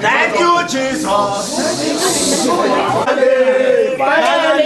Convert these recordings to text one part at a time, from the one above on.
Thank you, Jesus. Finally.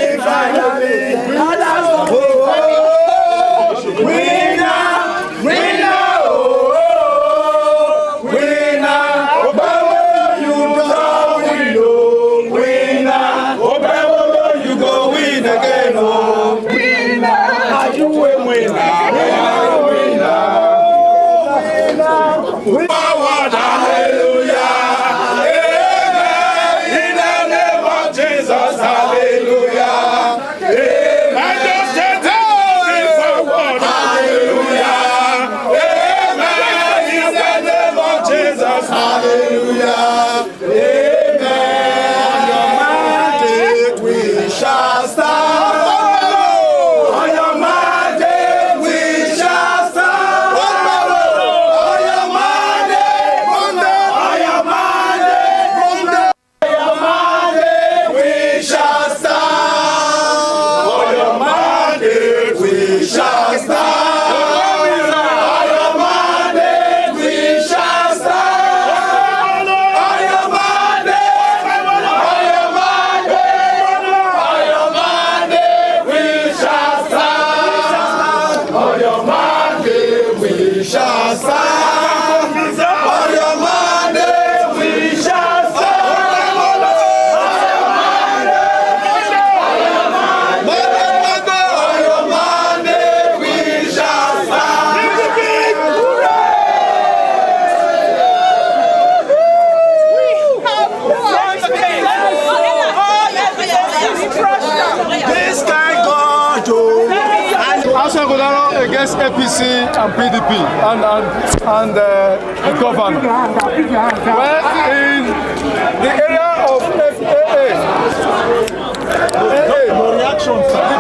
Against APC and PDP and the governor. Well, in the area of FAA,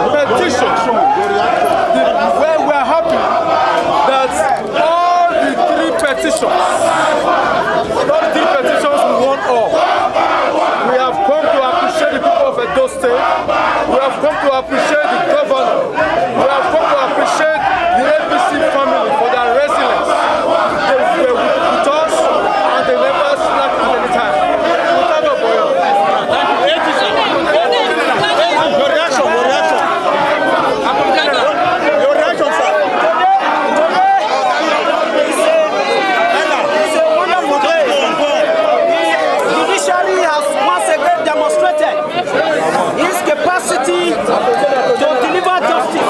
the petition, where we are happy that all the three petitions we won all. We have come to appreciate the people of Edo State. We have come to appreciate the governor. We have come to appreciate the APC family for their resilience. They were with us and they never slacked at any time. Your reaction, sir. It's a wonderful day. The judiciary has once again demonstrated its capacity to deliver justice.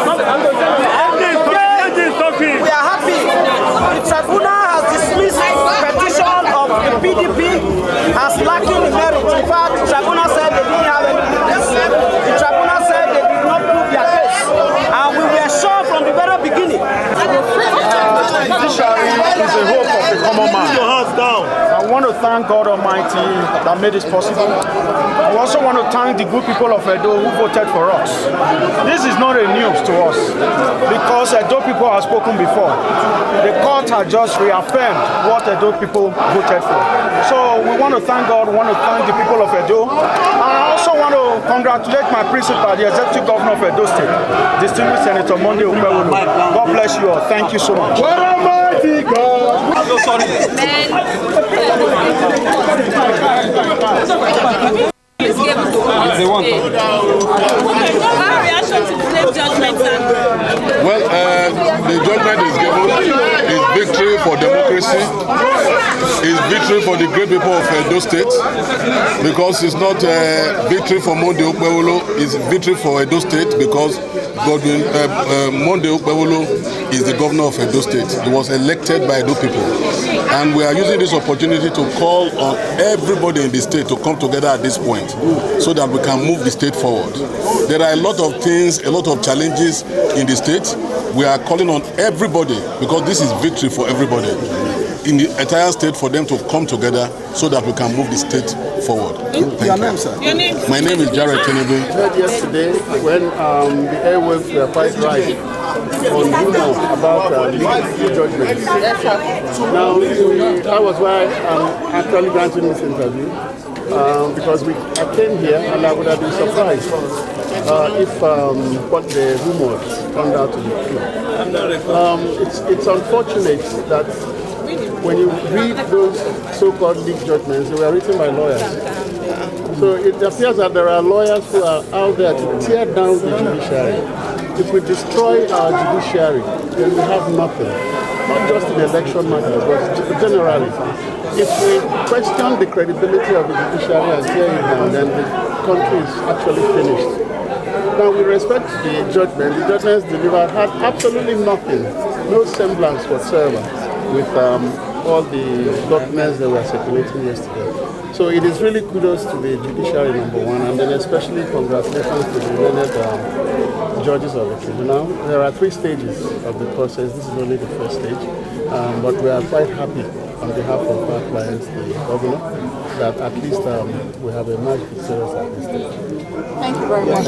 We are happy. The Tribunal has dismissed the petition of the PDP as lacking in merit. In fact, the Tribunal said they didn't have any witness. The Tribunal said they did not prove their case. And we were sure from the very beginning. Judiciary is the hope of the common man. Put your hands down. I want to thank God Almighty that made this possible. I also want to thank the good people of Edo who voted for us. This is not a news to us because Edo people have spoken before. The court has just reaffirmed what Edo people voted for. So we want to thank God, we want to thank the people of Edo. And I also want to congratulate my principal, the executive governor of Edo State, distinguished Senator Monday Okpebholo. God bless you all. Thank you so much. What Almighty God! I'm so sorry. They want. Our reaction to the judgment. Well, the judgment is given is victory for democracy, is victory for the great people of Edo State, because it's not victory for Monday Okpebholo, it's victory for Edo State because Monday Okpebholo is the governor of Edo State. He was elected by Edo people. And we are using this opportunity to call on everybody in the state to come together at this point so that we can move the state forward. There are a lot of things, a lot of challenges in the state. We are calling on everybody because this is victory for everybody in the entire state for them to come together so that we can move the state forward. Your name, sir? My name is Jared Tinubu. I heard yesterday when the airwaves were quite right on rumors about legal judgments. Now, that was why I'm actually granting this interview because I came here and I would have been surprised if what the rumors turned out to be true. It's unfortunate that when you read those so-called legal judgments, they were written by lawyers. So it appears that there are lawyers who are out there to tear down the judiciary. If we destroy our judiciary, then we have nothing. Not just in election matters, but generally. If we question the credibility of the judiciary and tear it down, then the country is actually finished. Now, with respect to the judgments delivered had absolutely nothing, no semblance whatsoever with all the documents that were circulating yesterday. So it is really kudos to the judiciary, number one, and then especially congratulations to the learned judges of the tribunal. There are 3 stages of the process. This is only the first stage, but we are quite happy on behalf of our clients, the governor, that at least we have emerged victorious at this stage. Thank you very much.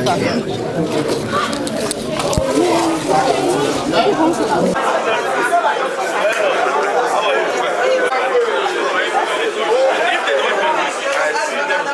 Thank you.